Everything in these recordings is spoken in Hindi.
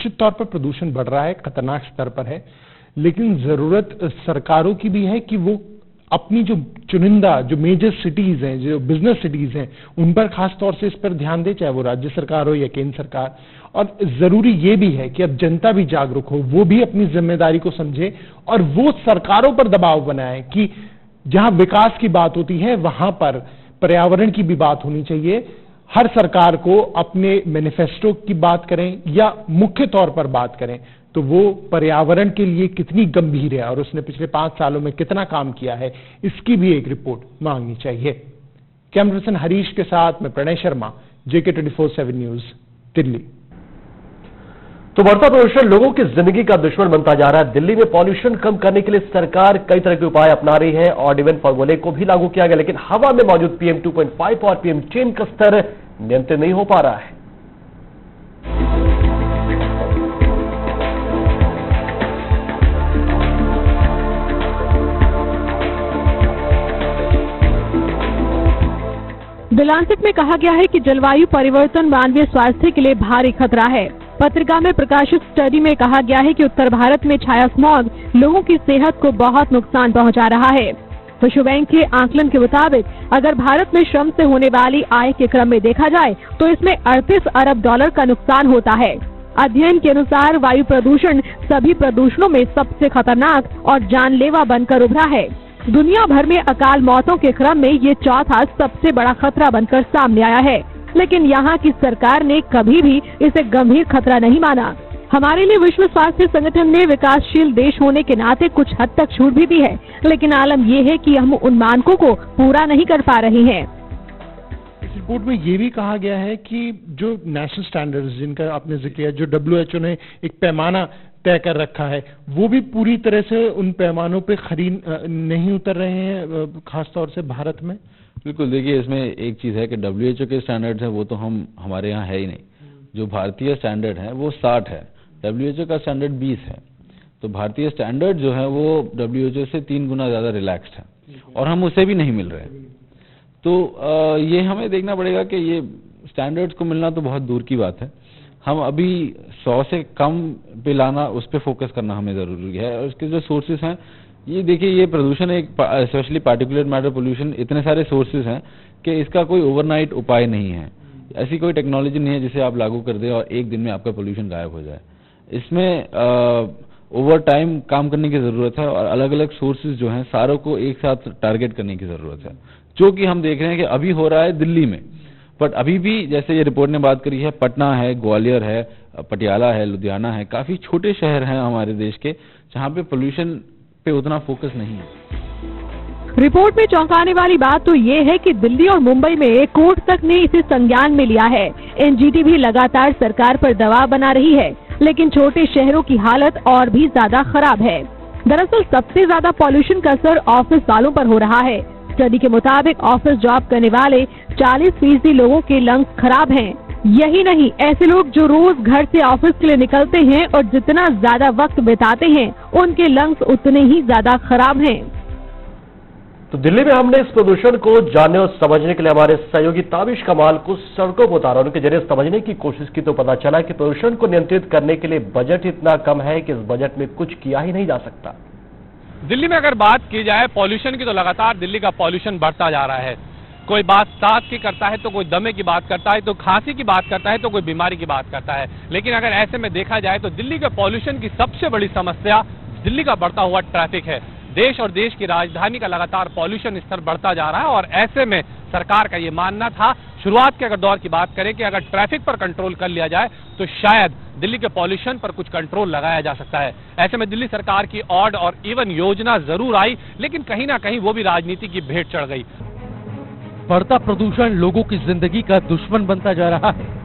निश्चित तौर पर प्रदूषण बढ़ रहा है, खतरनाक स्तर पर है, लेकिन जरूरत सरकारों की भी है कि वो अपनी जो चुनिंदा जो मेजर सिटीज हैं, जो बिजनेस सिटीज हैं, उन पर खास तौर से इस पर ध्यान दे, चाहे वो राज्य सरकार हो या केंद्र सरकार। और जरूरी ये भी है कि अब जनता भी जागरूक हो, वो भी अपनी जिम्मेदारी को समझे और वो सरकारों पर दबाव बनाए कि जहां विकास की बात होती है वहां पर पर्यावरण की भी बात होनी चाहिए। हर सरकार को अपने मैनिफेस्टो की बात करें या मुख्य तौर पर बात करें तो वो पर्यावरण के लिए कितनी गंभीर है और उसने पिछले 5 सालों में कितना काम किया है, इसकी भी एक रिपोर्ट मांगनी चाहिए। कैमरा पर्सन हरीश के साथ मैं प्रणय शर्मा, JK 24/7 न्यूज, दिल्ली। तो बढ़ता प्रदूषण लोगों की जिंदगी का दुश्मन बनता जा रहा है। दिल्ली में पॉल्यूशन कम करने के लिए सरकार कई तरह के उपाय अपना रही है और इवन फार्मूले को भी लागू किया गया, लेकिन हवा में मौजूद PM 2.5 और PM10 का स्तर नियंत्रित नहीं हो पा रहा है। द लैंसेट में कहा गया है कि जलवायु परिवर्तन मानवीय स्वास्थ्य के लिए भारी खतरा है। पत्रिका में प्रकाशित स्टडी में कहा गया है कि उत्तर भारत में छाया स्मॉग लोगों की सेहत को बहुत नुकसान पहुंचा रहा है। विश्व बैंक के आकलन के मुताबिक अगर भारत में श्रम से होने वाली आय के क्रम में देखा जाए तो इसमें 38 अरब डॉलर का नुकसान होता है। अध्ययन के अनुसार वायु प्रदूषण सभी प्रदूषणों में सबसे खतरनाक और जानलेवा बनकर उभरा है। दुनिया भर में अकाल मौतों के क्रम में ये चौथा सबसे बड़ा खतरा बनकर सामने आया है, लेकिन यहाँ की सरकार ने कभी भी इसे गंभीर खतरा नहीं माना। हमारे लिए विश्व स्वास्थ्य संगठन ने विकासशील देश होने के नाते कुछ हद तक छूट भी दी है, लेकिन आलम ये है कि हम उन मानकों को पूरा नहीं कर पा रहे हैं। इस रिपोर्ट में ये भी कहा गया है कि जो नेशनल स्टैंडर्ड्स जिनका आपने जिक्र किया, जो WHO ने एक पैमाना तय कर रखा है, वो भी पूरी तरह से उन पैमानों पे खरी नहीं उतर रहे हैं, खासतौर से भारत में। बिल्कुल, देखिए इसमें एक चीज है कि WHO के स्टैंडर्ड्स हैं वो तो हमारे यहाँ है ही नहीं। जो भारतीय स्टैंडर्ड है वो 60 है, WHO का स्टैंडर्ड 20 है। तो भारतीय स्टैंडर्ड जो है वो WHO से 3 गुना ज्यादा रिलैक्स्ड है और हम उससे भी नहीं मिल रहे। तो ये हमें देखना पड़ेगा कि ये स्टैंडर्ड्स को मिलना तो बहुत दूर की बात है। हम अभी 100 से कम पे लाना, उस पर फोकस करना हमें जरूरी है। और इसके जो सोर्सेज हैं, ये देखिए, ये प्रदूषण एक स्पेशली पार्टिकुलेट मैटर पोल्यूशन, इतने सारे सोर्सेज हैं कि इसका कोई ओवरनाइट उपाय नहीं है। ऐसी कोई टेक्नोलॉजी नहीं है जिसे आप लागू कर दें और एक दिन में आपका पोल्यूशन गायब हो जाए। इसमें ओवर टाइम काम करने की जरूरत है और अलग अलग सोर्सेज जो हैं सारों को एक साथ टारगेट करने की जरूरत है, जो कि हम देख रहे हैं कि अभी हो रहा है दिल्ली में। बट अभी भी जैसे ये रिपोर्ट ने बात करी है, पटना है, ग्वालियर है, पटियाला है, लुधियाना है, काफी छोटे शहर हैं हमारे देश के जहां पे पोल्यूशन पे उतना फोकस नहीं है। रिपोर्ट में चौंकाने वाली बात तो ये है कि दिल्ली और मुंबई में कोर्ट तक ने इसे संज्ञान में लिया है। NGT भी लगातार सरकार पर दबाव बना रही है, लेकिन छोटे शहरों की हालत और भी ज्यादा खराब है। दरअसल सबसे ज्यादा पॉल्यूशन का असर ऑफिस वालों पर हो रहा है। स्टडी के मुताबिक ऑफिस जॉब करने वाले 40% लोगों के लंग्स खराब हैं। यही नहीं, ऐसे लोग जो रोज घर से ऑफिस के लिए निकलते हैं और जितना ज्यादा वक्त बिताते हैं, उनके लंग्स उतने ही ज्यादा खराब हैं। तो दिल्ली में हमने इस प्रदूषण को जानने और समझने के लिए हमारे सहयोगी ताबिश कमाल को सड़कों पर उतारा, उनके जरिए समझने की कोशिश की तो पता चला कि प्रदूषण को नियंत्रित करने के लिए बजट इतना कम है कि इस बजट में कुछ किया ही नहीं जा सकता। दिल्ली में अगर बात की जाए पॉल्यूशन की, तो लगातार दिल्ली का पॉल्यूशन बढ़ता जा रहा है। कोई बात सांस की करता है तो कोई दमे की बात करता है, तो खांसी की बात करता है तो कोई बीमारी की बात करता है। लेकिन अगर ऐसे में देखा जाए तो दिल्ली के पॉल्यूशन की सबसे बड़ी समस्या दिल्ली का बढ़ता हुआ ट्रैफिक है। देश और देश की राजधानी का लगातार पॉल्यूशन स्तर बढ़ता जा रहा है और ऐसे में सरकार का ये मानना था, शुरुआत के अगर दौर की बात करें, कि अगर ट्रैफिक पर कंट्रोल कर लिया जाए तो शायद दिल्ली के पॉल्यूशन पर कुछ कंट्रोल लगाया जा सकता है। ऐसे में दिल्ली सरकार की ऑड और इवन योजना जरूर आई, लेकिन कहीं ना कहीं वो भी राजनीति की भेंट चढ़ गई। बढ़ता प्रदूषण लोगों की जिंदगी का दुश्मन बनता जा रहा है।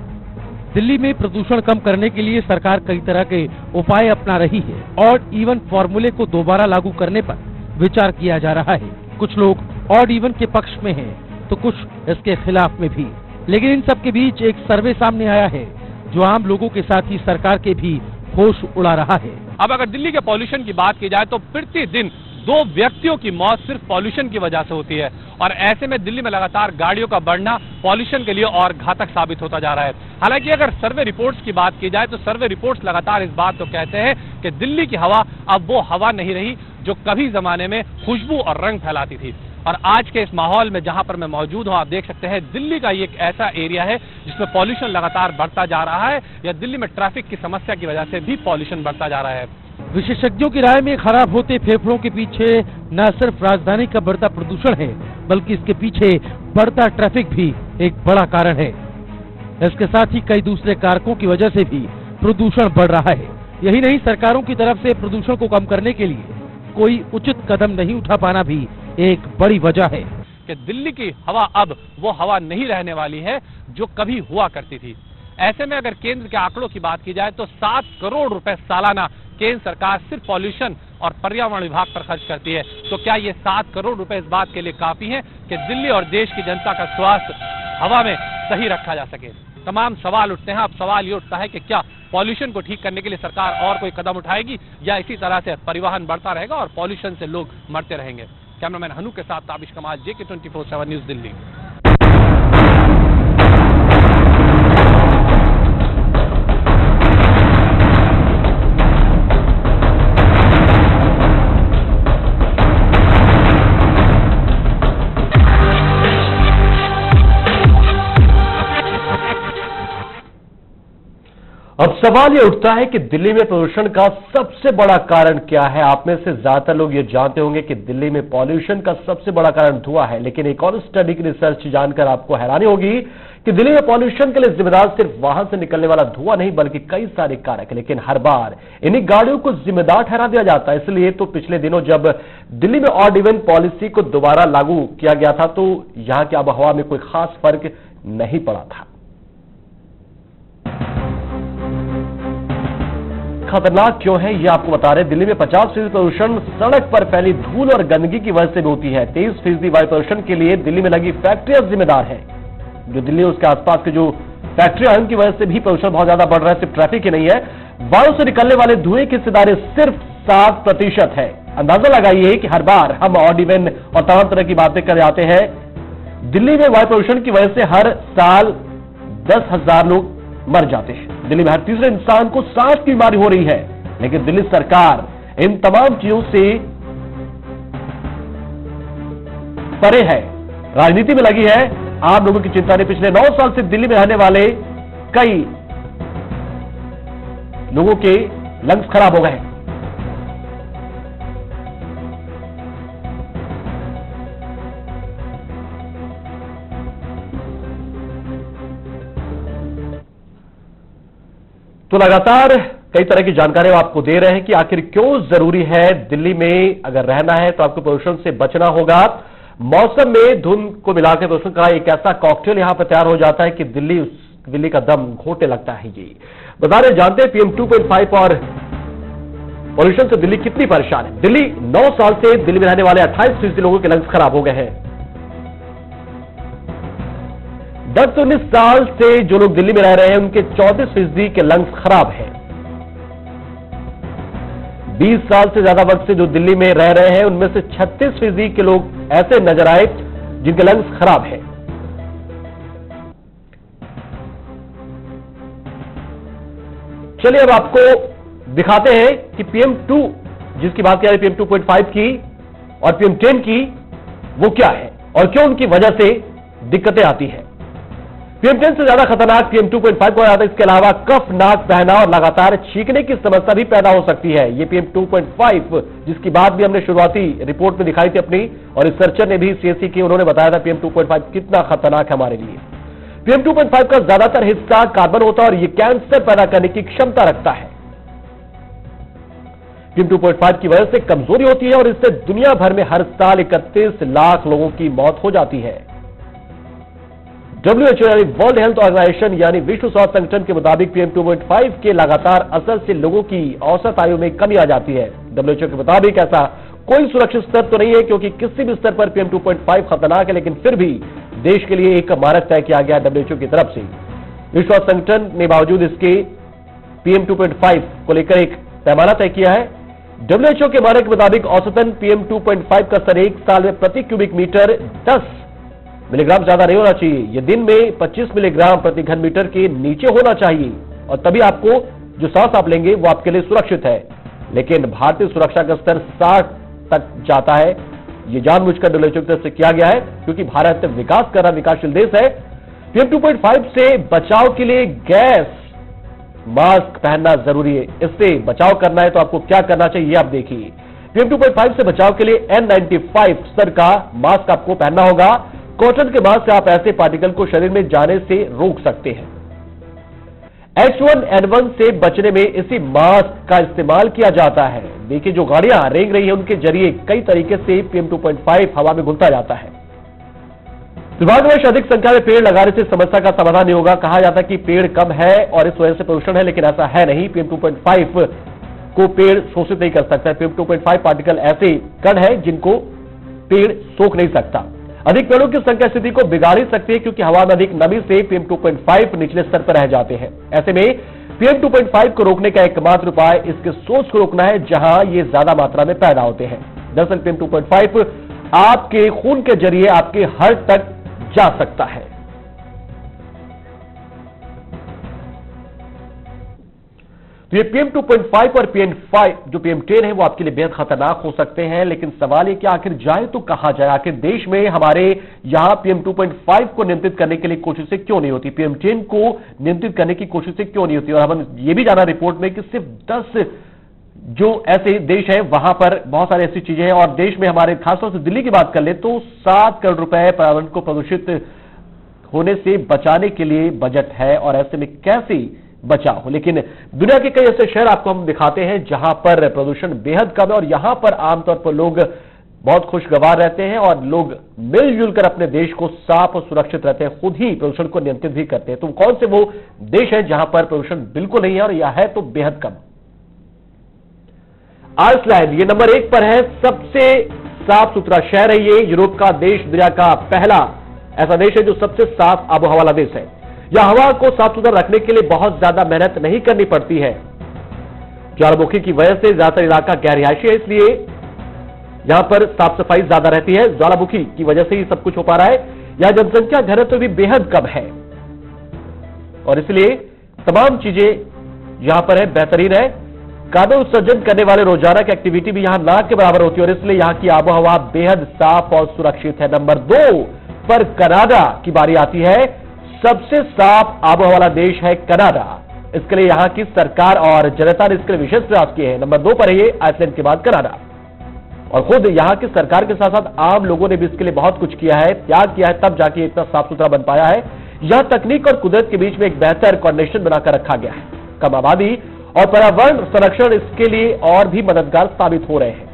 दिल्ली में प्रदूषण कम करने के लिए सरकार कई तरह के उपाय अपना रही है और इवन फॉर्मूले को दोबारा लागू करने पर विचार किया जा रहा है। कुछ लोग ऑड इवन के पक्ष में हैं, तो कुछ इसके खिलाफ में भी। लेकिन इन सब के बीच एक सर्वे सामने आया है जो आम लोगों के साथ ही सरकार के भी होश उड़ा रहा है। अब अगर दिल्ली के पॉल्यूशन की बात की जाए तो प्रति दिन 2 व्यक्तियों की मौत सिर्फ पॉल्यूशन की वजह से होती है। और ऐसे में दिल्ली में लगातार गाड़ियों का बढ़ना पॉल्यूशन के लिए और घातक साबित होता जा रहा है। हालांकि अगर सर्वे रिपोर्ट्स की बात की जाए तो सर्वे रिपोर्ट्स लगातार इस बात को कहते हैं कि दिल्ली की हवा अब वो हवा नहीं रही जो कभी जमाने में खुशबू और रंग फैलाती थी। और आज के इस माहौल में जहां पर मैं मौजूद हूं, आप देख सकते हैं दिल्ली का ये एक ऐसा एरिया है जिसमें पॉल्यूशन लगातार बढ़ता जा रहा है, या दिल्ली में ट्रैफिक की समस्या की वजह से भी पॉल्यूशन बढ़ता जा रहा है। विशेषज्ञों की राय में खराब होते फेफड़ों के पीछे न सिर्फ राजधानी का बढ़ता प्रदूषण है, बल्कि इसके पीछे बढ़ता ट्रैफिक भी एक बड़ा कारण है। इसके साथ ही कई दूसरे कारकों की वजह से भी प्रदूषण बढ़ रहा है। यही नहीं, सरकारों की तरफ से प्रदूषण को कम करने के लिए कोई उचित कदम नहीं उठा पाना भी एक बड़ी वजह है कि दिल्ली की हवा अब वो हवा नहीं रहने वाली है जो कभी हुआ करती थी। ऐसे में अगर केंद्र के आंकड़ों की बात की जाए तो 7 करोड़ रुपए सालाना केंद्र सरकार सिर्फ पॉल्यूशन और पर्यावरण विभाग पर खर्च करती है। तो क्या ये 7 करोड़ रुपए इस बात के लिए काफी है कि दिल्ली और देश की जनता का स्वास्थ्य हवा में सही रखा जा सके? तमाम सवाल उठते हैं। अब सवाल ये उठता है कि क्या पॉल्यूशन को ठीक करने के लिए सरकार और कोई कदम उठाएगी, या इसी तरह से परिवहन बढ़ता रहेगा और पॉल्यूशन से लोग मरते रहेंगे? कैमरामैन हनु के साथ ताबिश कमाल, JK 24/7 न्यूज, दिल्ली। अब सवाल ये उठता है कि दिल्ली में प्रदूषण का सबसे बड़ा कारण क्या है। आप में से ज्यादातर लोग ये जानते होंगे कि दिल्ली में पॉल्यूशन का सबसे बड़ा कारण धुआं है, लेकिन एक और स्टडी की रिसर्च जानकर आपको हैरानी होगी कि दिल्ली में पॉल्यूशन के लिए जिम्मेदार सिर्फ वाहन से निकलने वाला धुआं नहीं, बल्कि कई सारे कारक। लेकिन हर बार इन्हीं गाड़ियों को जिम्मेदार ठहरा दिया जाता है। इसलिए तो पिछले दिनों जब दिल्ली में ऑड इवन पॉलिसी को दोबारा लागू किया गया था तो यहां की आबोहवा में कोई खास फर्क नहीं पड़ा था। खतरनाक क्यों है ये आपको बता रहे। दिल्ली में 50% प्रदूषण सड़क पर फैली धूल और गंदगी की वजह से भी होती है। 23% वायु प्रदूषण के लिए दिल्ली में लगी फैक्ट्रियां जिम्मेदार है। जो दिल्ली उसके आसपास के जो फैक्ट्रियां हैं उनकी वजह से भी प्रदूषण बहुत ज्यादा बढ़ रहा है। सिर्फ ट्रैफिक ही नहीं है, वायु से निकलने वाले धुएं की हिस्सेदारी सिर्फ 7% है। अंदाजा लगाइए कि हर बार हम ऑड इवन और तमाम तरह की बातें कर जाते हैं। दिल्ली में वायु प्रदूषण की वजह से हर साल 10,000 लोग मर जाते हैं। दिल्ली में हर तीसरे इंसान को सांस की बीमारी हो रही है। लेकिन दिल्ली सरकार इन तमाम चीजों से परे है, राजनीति में लगी है। आम लोगों की चिंता ने पिछले 9 साल से दिल्ली में रहने वाले कई लोगों के लंग्स खराब हो गए। तो लगातार कई तरह की जानकारी आपको दे रहे हैं कि आखिर क्यों जरूरी है दिल्ली में अगर रहना है तो आपको प्रदूषण से बचना होगा। मौसम में धुंध को मिलाकर प्रदूषण का एक ऐसा कॉकटेल यहां पर तैयार हो जाता है कि दिल्ली का दम घोटने लगता है। ये बता रहे जानते हैं PM 2.5 और पॉल्यूशन से दिल्ली कितनी परेशान है। दिल्ली 9 साल से दिल्ली में रहने वाले 28% लोगों के लंग्स खराब हो गए हैं। 10 से 19 साल से जो लोग दिल्ली में रह रहे हैं उनके 34% के लंग्स खराब हैं। 20 साल से ज्यादा वक्त से जो दिल्ली में रह रहे हैं उनमें से 36% के लोग ऐसे नजर आए जिनके लंग्स खराब हैं। चलिए अब आपको दिखाते हैं कि PM2 जिसकी बात की जा रही है PM 2.5 की और PM 10 की वो क्या है और क्यों उनकी वजह से दिक्कतें आती हैं। PM 10 से ज्यादा खतरनाक PM 2.5 को आता है। इसके अलावा कफ, नाक बहना और लगातार छींकने की समस्या भी पैदा हो सकती है। ये PM 2.5 जिसकी बात भी हमने शुरुआती रिपोर्ट में दिखाई थी अपनी, और रिसर्चर ने भी CSE की, उन्होंने बताया था PM 2.5 कितना खतरनाक है हमारे लिए। PM 2.5 का ज्यादातर हिस्सा कार्बन होता है और ये कैंसर पैदा करने की क्षमता रखता है। PM 2.5 की वजह से कमजोरी होती है और इससे दुनिया भर में हर साल 31 लाख लोगों की मौत हो जाती है। WHO यानी वर्ल्ड हेल्थ ऑर्गेनाइजेशन यानी विश्व स्वास्थ्य संगठन के मुताबिक PM 2.5 के लगातार असर से लोगों की औसत आयु में कमी आ जाती है। WHO के मुताबिक ऐसा कोई सुरक्षित स्तर तो नहीं है क्योंकि किसी भी स्तर पर PM 2.5 खतरनाक है, लेकिन फिर भी देश के लिए एक मानक तय किया गया WHO की तरफ से। विश्व स्वास्थ्य संगठन ने बावजूद इसके PM 2.5 को लेकर एक पैमाना तय किया है। WHO के मानक के मुताबिक औसतन PM 2.5 का स्तर एक साल में प्रति क्यूबिक मीटर 10 मिलीग्राम ज्यादा नहीं होना चाहिए। यह दिन में 25 मिलीग्राम प्रति घन मीटर के नीचे होना चाहिए और तभी आपको जो सांस आप लेंगे वो आपके लिए सुरक्षित है। लेकिन भारतीय सुरक्षा का स्तर 60 तक जाता है। ये जानबूझकर WHO की तरफ से किया गया है क्योंकि भारत विकास कर रहा विकासशील देश है। PM 2.5 से बचाव के लिए गैस मास्क पहनना जरूरी है। इससे बचाव करना है तो आपको क्या करना चाहिए ये आप देखिए। PM 2.5 से बचाव के लिए N95 स्तर का मास्क आपको पहनना होगा। कॉटन के मास्क से आप ऐसे पार्टिकल को शरीर में जाने से रोक सकते हैं। H1N1 से बचने में इसी मास्क का इस्तेमाल किया जाता है। देखिए जो गाड़ियां रेंग रही हैं उनके जरिए कई तरीके से PM 2.5 हवा में घुलता जाता है। दुर्भाग्यवश अधिक संख्या में पेड़ लगाने से समस्या का समाधान नहीं होगा। कहा जाता है कि पेड़ कम है और इस वजह से प्रदूषण है, लेकिन ऐसा है नहीं। PM 2.5 को पेड़ शोषित नहीं कर सकता। PM 2.5 पार्टिकल ऐसे कण है जिनको पेड़ सोख नहीं सकता। अधिक पेड़ों की संख्या स्थिति को बिगाड़ ही सकती है क्योंकि हवा में अधिक नमी से PM 2.5 निचले स्तर पर रह जाते हैं। ऐसे में PM 2.5 को रोकने का एकमात्र उपाय इसके सोर्स को रोकना है जहां ये ज्यादा मात्रा में पैदा होते हैं। दरअसल PM 2.5 आपके खून के जरिए आपके हार्ट तक जा सकता है। तो ये PM 2.5 और PM10 है वो आपके लिए बेहद खतरनाक हो सकते हैं। लेकिन सवाल ये कि आखिर जाए तो कहां जाए? आखिर देश में हमारे यहां PM 2.5 को नियंत्रित करने के लिए कोशिशें क्यों नहीं होती? PM10 को नियंत्रित करने की कोशिशें क्यों नहीं होती? और हम ये भी जाना रिपोर्ट में कि सिर्फ 10 जो ऐसे देश है वहां पर बहुत सारी ऐसी चीजें हैं और देश में हमारे खासतौर से दिल्ली की बात कर ले तो 7 करोड़ रुपए पर्यावरण को प्रदूषित होने से बचाने के लिए बजट है और ऐसे में कैसे बचाव हो। लेकिन दुनिया के कई ऐसे शहर आपको हम दिखाते हैं जहां पर प्रदूषण बेहद कम है और यहां पर आमतौर पर लोग बहुत खुशगवार रहते हैं और लोग मिलजुल कर अपने देश को साफ और सुरक्षित रहते हैं, खुद ही प्रदूषण को नियंत्रित भी करते हैं। तो कौन से वो देश है जहां पर प्रदूषण बिल्कुल नहीं है और यह है तो बेहद कम? आइसलैंड ये नंबर 1 पर है। सबसे साफ सुथरा शहर है ये। यूरोप का देश, दुनिया का पहला ऐसा देश है जो सबसे साफ आबोहवा वाला देश है। यह हवा को साफ सुथरा रखने के लिए बहुत ज्यादा मेहनत नहीं करनी पड़ती है। ज्वालामुखी की वजह से ज्यादातर इलाका गैर-रिहायशी है, इसलिए यहां पर साफ सफाई ज्यादा रहती है। ज्वालामुखी की वजह से ही सब कुछ हो पा रहा है। यहां जनसंख्या घनत्व भी बेहद कम है और इसलिए तमाम चीजें यहां पर है बेहतरीन है। कार्बन उत्सर्जन करने वाले रोजाना की एक्टिविटी भी यहां ना के बराबर होती है और इसलिए यहां की आबोहवा बेहद साफ और सुरक्षित है। नंबर 2 पर कनाडा की बारी आती है। सबसे साफ आबोहवा वाला देश है कनाडा। इसके लिए यहां की सरकार और जनता ने इसके लिए विशेष प्रयास किए हैं। नंबर 2 पर है ये, आइसलैंड के बाद कनाडा। और खुद यहां की सरकार के साथ साथ आम लोगों ने भी इसके लिए बहुत कुछ किया है, त्याग किया है, तब जाके इतना साफ सुथरा बन पाया है। यहां तकनीक और कुदरत के बीच में एक बेहतर कोऑर्डिनेशन बनाकर रखा गया है। कम आबादी और पर्यावरण संरक्षण इसके लिए और भी मददगार साबित हो रहे हैं।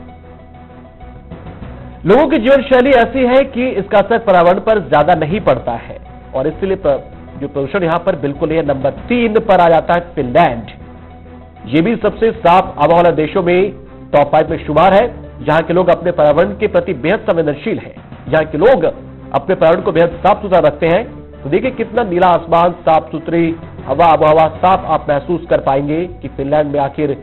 लोगों की जीवन शैली ऐसी है कि इसका असर पर्यावरण पर ज्यादा नहीं पड़ता है और इसलिए जो प्रदूषण यहां पर बिल्कुल नहीं है। नंबर 3 पर आ जाता है फिनलैंड। ये भी सबसे साफ आबोहवा वाले देशों में टॉप 5 में शुमार है। यहां के लोग अपने पर्यावरण के प्रति बेहद संवेदनशील हैं। यहां के लोग अपने पर्यावरण को बेहद साफ सुथरा रखते हैं। तो देखिए कितना नीला आसमान, साफ सुथरी हवा, आबोहवा साफ आप महसूस कर पाएंगे कि फिनलैंड में आखिर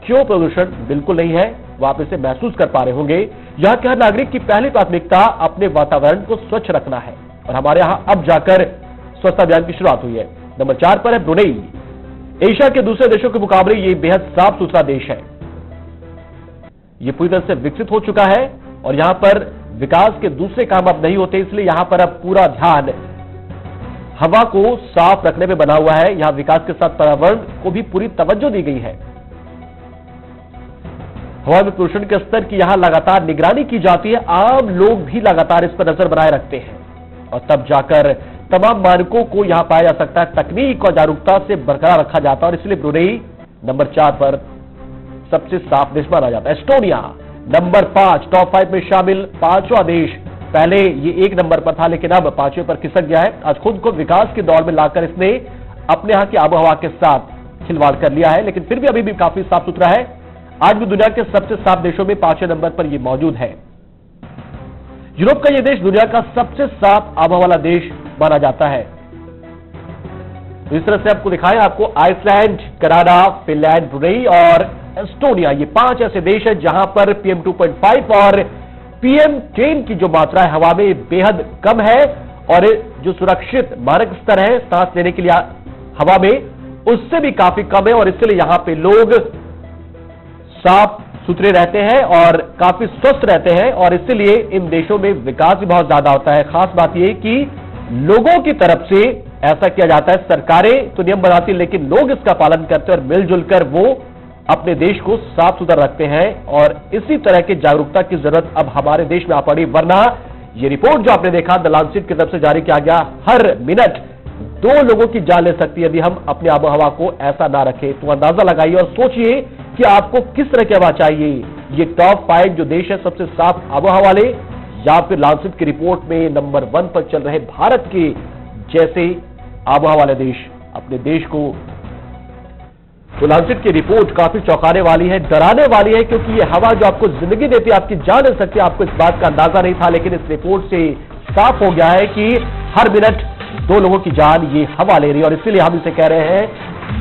क्यों प्रदूषण बिल्कुल नहीं है, वो आप इसे महसूस कर पा रहे होंगे। यहां के हर नागरिक की पहली प्राथमिकता अपने वातावरण को स्वच्छ रखना है और हमारे यहां अब जाकर स्वच्छता अभियान की शुरुआत हुई है। नंबर 4 पर है ब्रुनेई। एशिया के दूसरे देशों के मुकाबले ये बेहद साफ सुथरा देश है। ये पूरी तरह से विकसित हो चुका है और यहां पर विकास के दूसरे काम अब नहीं होते, इसलिए यहां पर अब पूरा ध्यान हवा को साफ रखने में बना हुआ है। यहां विकास के साथ पर्यावरण को भी पूरी तवज्जो दी गई है। हवा में प्रदूषण के स्तर की यहां लगातार निगरानी की जाती है। आम लोग भी लगातार इस पर नजर बनाए रखते हैं और तब जाकर तमाम मानकों को यहां पाया जा सकता है। तकनीक और जागरूकता से बरकरार रखा जाता है और इसलिए ब्रुनेई नंबर 4 पर सबसे साफ देश माना जाता है। एस्टोनिया नंबर 5 टॉप 5 में शामिल 5वां देश। पहले ये 1 नंबर पर था लेकिन अब 5वें पर खिसक गया है। आज खुद को विकास की दौड़ में लाकर इसने अपने यहां की आबोहवा के साथ खिलवाड़ कर लिया है, लेकिन फिर भी अभी भी काफी साफ सुथरा है। आज भी दुनिया के सबसे साफ देशों में 5वें नंबर पर यह मौजूद है। यूरोप का यह देश दुनिया का सबसे साफ आबोहवा वाला देश माना जाता है। तो इस तरह से आपको दिखाएं, आपको आइसलैंड, कनाडा, फिनलैंड, ब्रुनेई और एस्टोनिया, ये 5 ऐसे देश हैं जहां पर PM 2.5 और PM10 की जो मात्रा है हवा में बेहद कम है और जो सुरक्षित मानक स्तर है सांस लेने के लिए हवा में, उससे भी काफी कम है और इसलिए यहां पे लोग साफ सुथरे रहते हैं और काफी स्वस्थ रहते हैं और इसलिए इन देशों में विकास भी बहुत ज्यादा होता है। खास बात यह कि लोगों की तरफ से ऐसा किया जाता है, सरकारें तो नियम बनाती हैं लेकिन लोग इसका पालन करते हैं और मिलजुल कर वो अपने देश को साफ सुथरा रखते हैं और इसी तरह की जागरूकता की जरूरत अब हमारे देश में आ पड़ी। वरना ये रिपोर्ट जो आपने देखा द लांसेट की तरफ से जारी किया गया, हर मिनट 2 लोगों की जान ले सकती है यदि हम अपने आबो हवा को ऐसा ना रखें। तो अंदाजा लगाइए और सोचिए कि आपको किस तरह की हवा चाहिए। ये टॉप 5 जो देश है सबसे साफ आबोहवा वाले, या फिर लांसेट की रिपोर्ट में नंबर 1 पर चल रहे भारत के जैसे आबोहवा वाले देश अपने देश को। तो लांसेट की रिपोर्ट काफी चौंकाने वाली है, डराने वाली है, क्योंकि ये हवा जो आपको जिंदगी देती है, आपकी जान ले सकती है, आपको इस बात का अंदाजा नहीं था, लेकिन इस रिपोर्ट से साफ हो गया है कि हर मिनट 2 लोगों की जान ये हवा ले रही है और इसीलिए हम इसे कह रहे हैं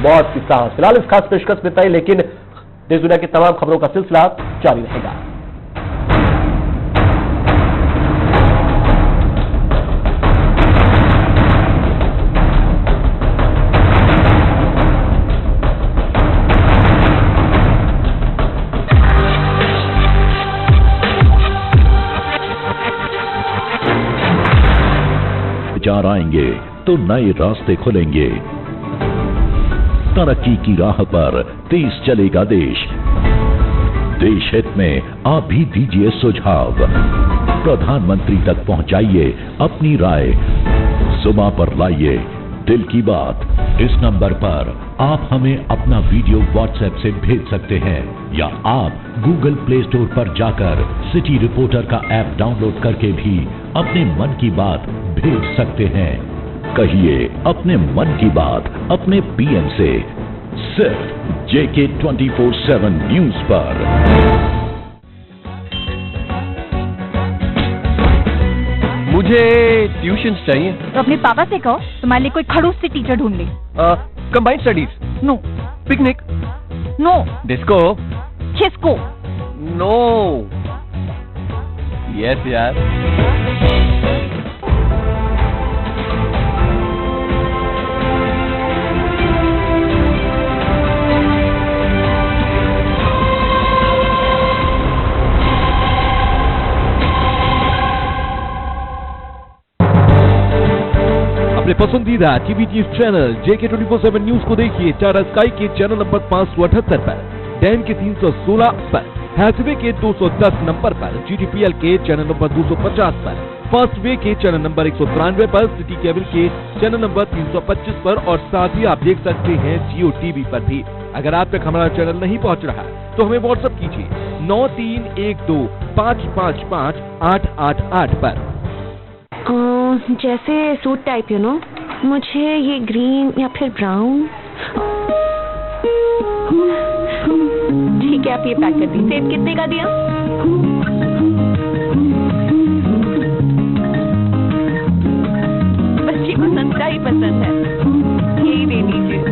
मौत की सांस। फिलहाल इस खास पेशकश में तय, लेकिन देश दुनिया की तमाम खबरों का सिलसिला जारी रहेगा। विचार आएंगे तो नए रास्ते खुलेंगे। तरक्की की राह पर तेज चलेगा देश। देश हित में आप भी दीजिए सुझाव, प्रधानमंत्री तक पहुंचाइए अपनी राय, जुबां पर लाइए दिल की बात। इस नंबर पर आप हमें अपना वीडियो व्हाट्सएप से भेज सकते हैं या आप गूगल प्ले स्टोर पर जाकर सिटी रिपोर्टर का ऐप डाउनलोड करके भी अपने मन की बात भेज सकते हैं। कहिए अपने मन की बात अपने PM से, सिर्फ JK 24/7 न्यूज पर। मुझे ट्यूशन चाहिए। तो अपने पापा से कहो तुम्हारे लिए कोई खड़ूस सी टीचर ढूंढ ले। Combined studies. No. Picnic. No. Disco. खिसको। नो। यस यार। अपने पसंदीदा टीवी चैनल JK 24/7 न्यूज को देखिए टाटा स्काई के चैनल नंबर 578 पर, डैम के 316 पर, हैथवे के 210 नंबर पर, GTPL के चैनल नंबर 250 पर, फर्स्ट वे के चैनल नंबर 193 पर, सिटी केबल के चैनल नंबर 325 पर और साथ ही आप देख सकते हैं Jio TV पर भी। अगर आप तक हमारा चैनल नहीं पहुंच रहा तो हमें व्हाट्सएप कीजिए 9312 555 888 पर। जैसे सूट टाइप यू नो, मुझे ये ग्रीन या फिर ब्राउन। ठीक है, आप ये पैक कर दी। सेब कितने का दिया? बच्चे को सस्ता ही पसंद है, यही दे दीजिए।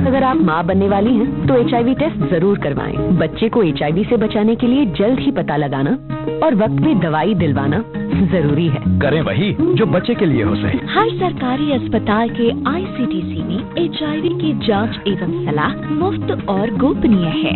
अगर आप माँ बनने वाली हैं तो HIV टेस्ट जरूर करवाएं। बच्चे को HIV से बचाने के लिए जल्द ही पता लगाना और वक्त में दवाई दिलवाना जरूरी है। करें वही जो बच्चे के लिए हो सही। हर सरकारी अस्पताल के ICDC में HIV की जांच एवं सलाह मुफ्त और गोपनीय है।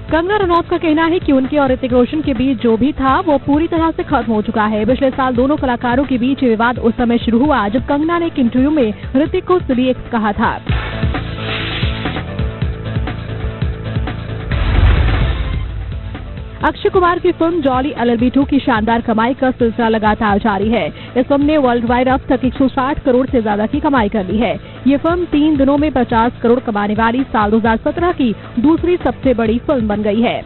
कंगना रनौत का कहना है कि उनके और ऋतिक रोशन के बीच जो भी था वो पूरी तरह से खत्म हो चुका है। पिछले साल दोनों कलाकारों के बीच विवाद उस समय शुरू हुआ जब कंगना ने एक इंटरव्यू में ऋतिक को सिली एक्स कहा था। अक्षय कुमार की फिल्म जॉली LLB 2 की शानदार कमाई का सिलसिला लगातार जारी है। इस फिल्म ने वर्ल्ड वाइड अब तक 160 करोड़ से ज्यादा की कमाई कर ली है। ये फिल्म 3 दिनों में 50 करोड़ कमाने वाली साल 2017 की दूसरी सबसे बड़ी फिल्म बन गई है।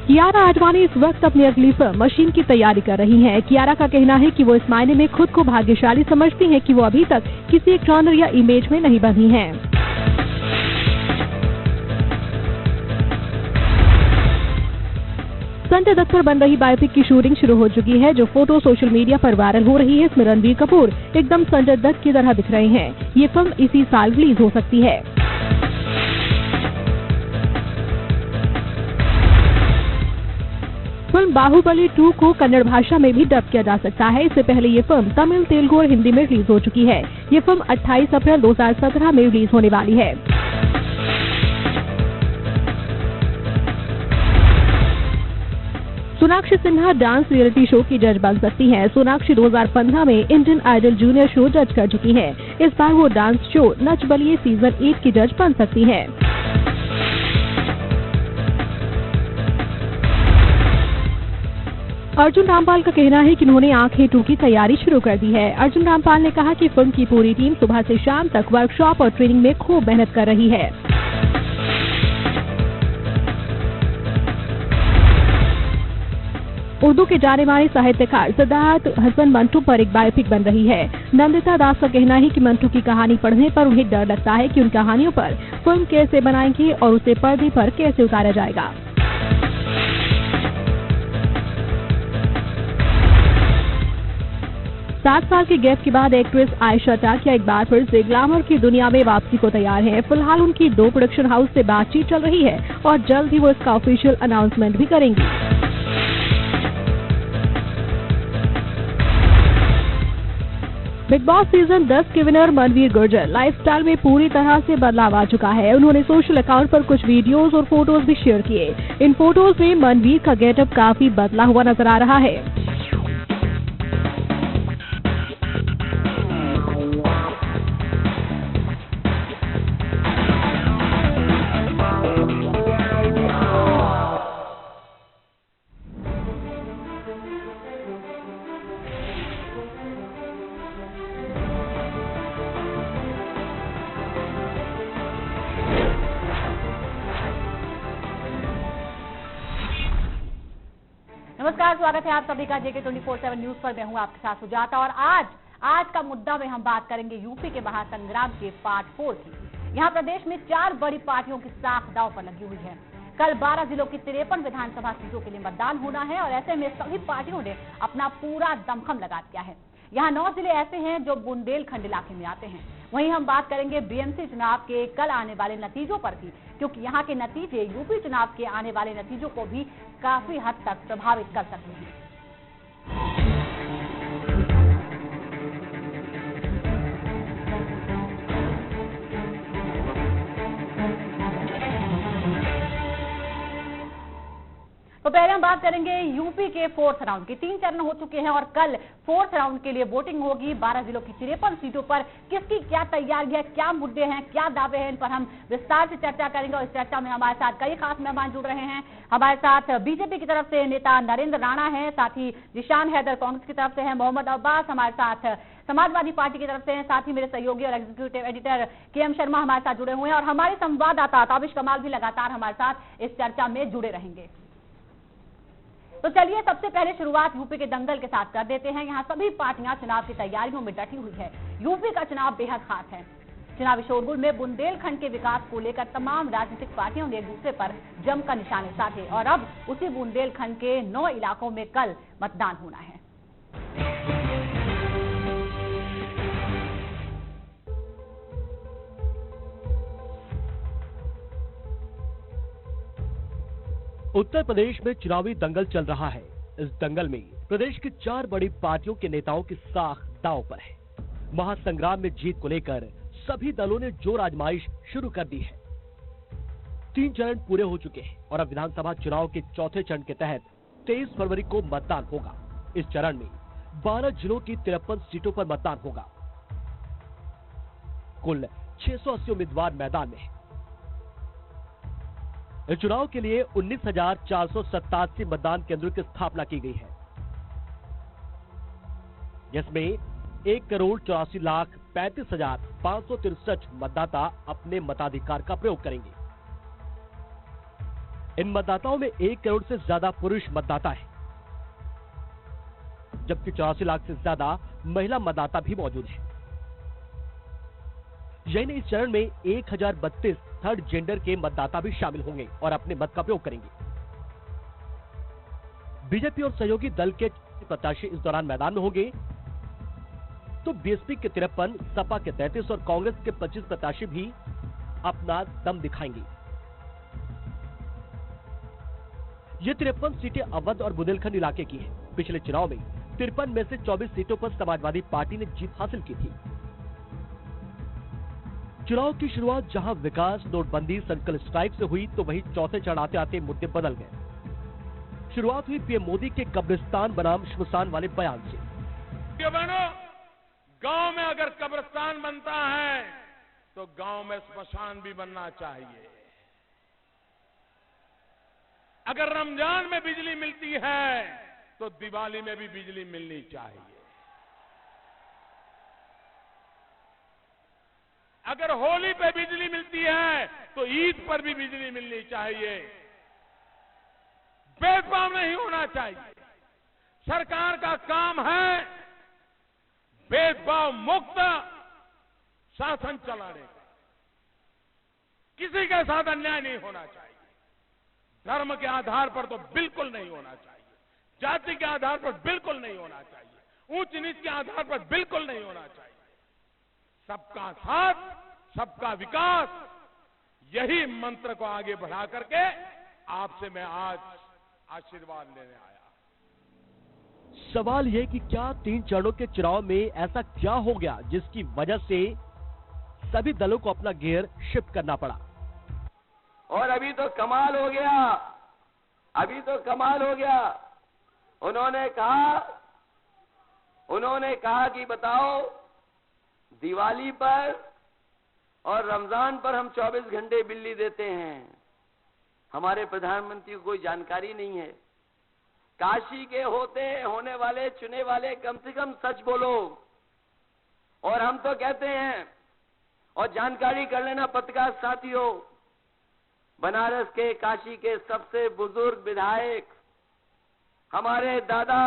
कियारा आडवाणी इस वक्त अपनी अगली फिल्म मशीन की तैयारी कर रही हैं। कियारा का कहना है कि वो इस मायने में खुद को भाग्यशाली समझती हैं कि वो अभी तक किसी एक जॉनर या इमेज में नहीं बंधी हैं। संजय दत्त पर बन रही बायोपिक की शूटिंग शुरू हो चुकी है। जो फोटो सोशल मीडिया पर वायरल हो रही है, इसमें रणबीर कपूर एकदम संजय दत्त की तरह दिख रहे हैं। ये फिल्म इसी साल रिलीज हो सकती है। फिल्म बाहुबली 2 को कन्नड़ भाषा में भी डब किया जा सकता है। इससे पहले ये फिल्म तमिल, तेलुगु और हिंदी में रिलीज हो चुकी है। ये फिल्म 28 अप्रैल 2017 में रिलीज होने वाली है। Sonakshi Sinha dance reality show की जज बन सकती हैं। सोनाक्षी 2015 में इंडियन आइडल जूनियर शो जज कर चुकी हैं। इस बार वो dance show Nach Baliye season 8 की जज बन सकती हैं। अर्जुन रामपाल का कहना है कि उन्होंने आंखें 2 की तैयारी शुरू कर दी है। अर्जुन रामपाल ने कहा कि फिल्म की पूरी टीम सुबह से शाम तक वर्कशॉप और ट्रेनिंग में खूब मेहनत कर रही है। उर्दू के जाने माने साहित्यकार सिद्धार्थ हसन मंटू पर एक बायोपिक बन रही है। नंदिता दास का कहना है कि मंटू की कहानी पढ़ने पर उन्हें डर लगता है कि उन कहानियों पर फिल्म कैसे बनाएंगे और उसे पर्दे पर कैसे उतारा जाएगा। सात साल के गैप के बाद एक्ट्रेस आयशा टाकिया एक बार फिर से ग्लैमर की दुनिया में वापसी को तैयार है। फिलहाल उनकी 2 प्रोडक्शन हाउस से बातचीत चल रही है और जल्द ही वो इसका ऑफिशियल अनाउंसमेंट भी करेंगी। बिग बॉस सीजन 10 के विनर मनवीर गुर्जर लाइफस्टाइल में पूरी तरह से बदलाव आ चुका है। उन्होंने सोशल अकाउंट पर कुछ वीडियोस और फोटोज भी शेयर किए। इन फोटोज में मनवीर का गेटअप काफी बदला हुआ नजर आ रहा है। नमस्कार, स्वागत है आप सभी का जेके 24/7 न्यूज पर। मैं हूं आपके साथ सुजाता और आज का मुद्दा में हम बात करेंगे यूपी के महासंग्राम के पार्ट 4 की। यहां प्रदेश में 4 बड़ी पार्टियों की साख दांव पर लगी हुई है। कल 12 जिलों की 53 विधानसभा सीटों के लिए मतदान होना है और ऐसे में सभी पार्टियों ने अपना पूरा दमखम लगा दिया है। यहाँ 9 जिले ऐसे हैं जो बुंदेलखंड इलाके में आते हैं। वहीं हम बात करेंगे बीएमसी चुनाव के कल आने वाले नतीजों पर भी, क्योंकि यहाँ के नतीजे यूपी चुनाव के आने वाले नतीजों को भी काफी हद तक प्रभावित कर सकते हैं। तो पहले हम बात करेंगे यूपी के 4th राउंड की। 3 चरण हो चुके हैं और कल 4th राउंड के लिए वोटिंग होगी। 12 जिलों की 53 सीटों पर किसकी क्या तैयारी है, क्या मुद्दे हैं, क्या दावे हैं, इन पर हम विस्तार से चर्चा करेंगे। और इस चर्चा में हमारे साथ कई खास मेहमान जुड़ रहे हैं। हमारे साथ बीजेपी की तरफ से नेता नरेंद्र राणा है, साथ ही जिशान हैदर कांग्रेस की तरफ से है, मोहम्मद अब्बास हमारे साथ समाजवादी पार्टी की तरफ से हैं, साथ ही मेरे सहयोगी और एग्जीक्यूटिव एडिटर केएम शर्मा हमारे साथ जुड़े हुए हैं और हमारे संवाददाता ताबिश कमाल भी लगातार हमारे साथ इस चर्चा में जुड़े रहेंगे। तो चलिए सबसे पहले शुरुआत यूपी के दंगल के साथ कर देते हैं। यहाँ सभी पार्टियां चुनाव की तैयारियों में डटी हुई है। यूपी का चुनाव बेहद खास है। चुनावी शोरगुल में बुंदेलखंड के विकास को लेकर तमाम राजनीतिक पार्टियों ने एक दूसरे पर जमकर निशाने साधे और अब उसी बुंदेलखंड के 9 इलाकों में कल मतदान होना है। उत्तर प्रदेश में चुनावी दंगल चल रहा है। इस दंगल में प्रदेश की 4 बड़ी पार्टियों के नेताओं की साख दांव पर है। महासंग्राम में जीत को लेकर सभी दलों ने जोर आजमाइश शुरू कर दी है। 3 चरण पूरे हो चुके हैं और अब विधानसभा चुनाव के 4थे चरण के तहत 23 फरवरी को मतदान होगा। इस चरण में 12 जिलों की 53 सीटों पर मतदान होगा। कुल 680 उम्मीदवार मैदान में हैं। इस चुनाव के लिए 19,487 मतदान केंद्रों की स्थापना की गई है, जिसमें 1,84,35,563 मतदाता अपने मताधिकार का प्रयोग करेंगे। इन मतदाताओं में 1 करोड़ से ज्यादा पुरुष मतदाता है, जबकि 84 लाख से ज्यादा महिला मतदाता भी मौजूद है। यही नहीं, इस चरण में 1032 थर्ड जेंडर के मतदाता भी शामिल होंगे और अपने मत का उपयोग करेंगे। बीजेपी और सहयोगी दल के प्रत्याशी इस दौरान मैदान में होंगे, तो बीएसपी के 53, सपा के 33 और कांग्रेस के 25 प्रत्याशी भी अपना दम दिखाएंगे। ये 53 सीटें अवध और बुंदेलखंड इलाके की हैं। पिछले चुनाव में 53 में से 24 सीटों पर समाजवादी पार्टी ने जीत हासिल की थी। चुनाव की शुरुआत जहां विकास, नोटबंदी, सर्जिकल स्ट्राइक से हुई, तो वहीं चौथे चढ़ आते आते मुद्दे बदल गए। शुरुआत हुई पीएम मोदी के कब्रिस्तान बनाम श्मशान वाले बयान से। गांव में अगर कब्रिस्तान बनता है तो गांव में स्मशान भी बनना चाहिए। अगर रमजान में बिजली मिलती है तो दिवाली में भी बिजली मिलनी चाहिए। अगर होली पे बिजली मिलती है तो ईद पर भी बिजली मिलनी चाहिए। भेदभाव नहीं होना चाहिए। सरकार का काम है भेदभाव मुक्त शासन चलाने का। किसी के साथ अन्याय नहीं होना चाहिए। धर्म के आधार पर तो बिल्कुल नहीं होना चाहिए, जाति के आधार पर बिल्कुल नहीं होना चाहिए, ऊंच नीच के आधार पर बिल्कुल नहीं होना चाहिए। सबका साथ, सबका विकास, यही मंत्र को आगे बढ़ा करके आपसे मैं आज आशीर्वाद लेने आया। सवाल यह कि क्या 3 चरणों के चुनाव में ऐसा क्या हो गया जिसकी वजह से सभी दलों को अपना गियर शिफ्ट करना पड़ा। और अभी तो कमाल हो गया, अभी तो कमाल हो गया। उन्होंने कहा कि बताओ, दिवाली पर और रमजान पर हम 24 घंटे बिजली देते हैं। हमारे प्रधानमंत्री को कोई जानकारी नहीं है। काशी के होने वाले चुने वाले कम से कम सच बोलो। और हम तो कहते हैं, और जानकारी कर लेना पत्रकार साथियों, बनारस के, काशी के सबसे बुजुर्ग विधायक हमारे दादा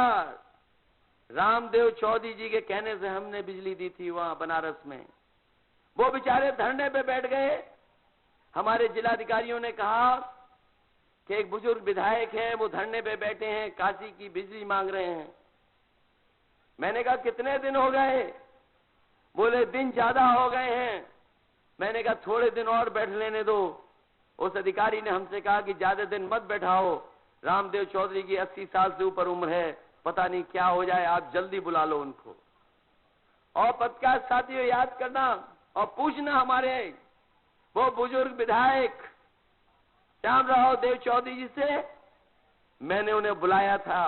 रामदेव चौधरी जी के कहने से हमने बिजली दी थी वहां बनारस में। वो बेचारे धरने पे बैठ गए। हमारे जिलाधिकारियों ने कहा कि एक बुजुर्ग विधायक है, वो धरने पे बैठे हैं, काशी की बिजली मांग रहे हैं। मैंने कहा कितने दिन हो गए? बोले दिन ज्यादा हो गए हैं। मैंने कहा थोड़े दिन और बैठ लेने दो। उस अधिकारी ने हमसे कहा कि ज्यादा दिन मत बैठाओ, रामदेव चौधरी की 80 साल से ऊपर उम्र है, पता नहीं क्या हो जाए, आप जल्दी बुला लो उनको। और पत्रकार साथियों याद करना और पूछना हमारे वो बुजुर्ग विधायक श्यामराव देव चौधरी जी से, मैंने उन्हें बुलाया था।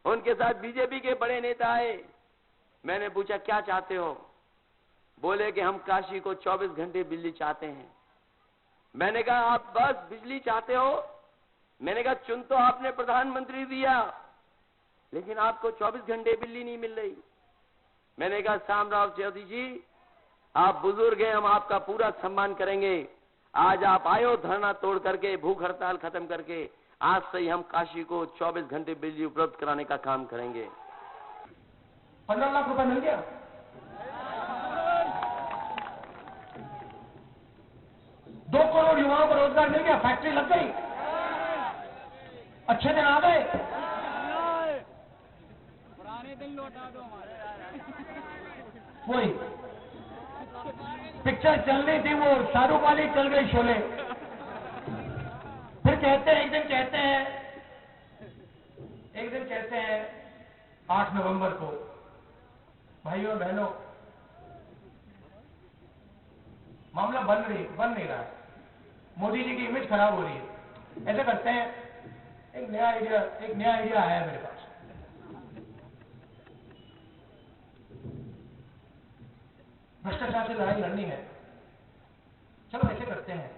उनके साथ बीजेपी के बड़े नेता आए। मैंने पूछा क्या चाहते हो? बोले कि हम काशी को 24 घंटे बिजली चाहते हैं। मैंने कहा आप बस बिजली चाहते हो? मैंने कहा चुन तो आपने प्रधानमंत्री दिया, लेकिन आपको 24 घंटे बिजली नहीं मिल रही। मैंने कहा श्यामराव चौधरी जी, आप बुजुर्ग हैं, हम आपका पूरा सम्मान करेंगे। आज आप आयो धरना तोड़ करके, भूख हड़ताल खत्म करके, आज से ही हम काशी को 24 घंटे बिजली उपलब्ध कराने का काम करेंगे। 15 लाख रुपए मिल गया। 2 करोड़ युवाओं को रोजगार मिल गया, फैक्ट्री लग गई, अच्छे दिन आ गए। पुराने दिन लौटा दो हमारे। वही पिक्चर चल रही थी, वो शाहरुख वाली चल गई, शोले। फिर कहते हैं, एक दिन कहते हैं 8 नवंबर को, भाइयों और बहनों, मामला बन नहीं रहा है, मोदी जी की इमेज खराब हो रही है। ऐसे करते हैं, एक नया आइडिया आया है मेरे पास। भ्रष्टाचार से लड़ाई लड़नी है, चलो ऐसे करते हैं,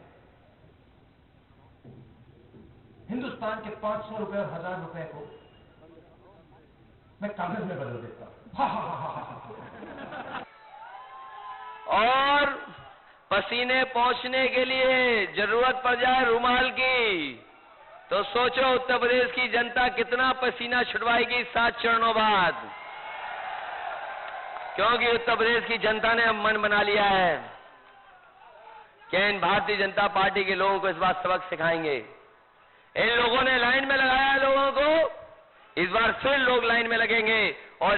हिंदुस्तान के 500 रुपए और 1000 रुपए को मैं कागज में बदल देता हूं। और पसीने पहुंचने के लिए जरूरत पड़ जाए रुमाल की, तो सोचो उत्तर प्रदेश की जनता कितना पसीना छुड़वाएगी 7 चरणों बाद, क्योंकि उत्तर प्रदेश की जनता ने अब मन बना लिया है कि इन भारतीय जनता पार्टी के लोगों को इस बार सबक सिखाएंगे। इन लोगों ने लाइन में लगाया है लोगों को, इस बार फिर लोग लाइन में लगेंगे और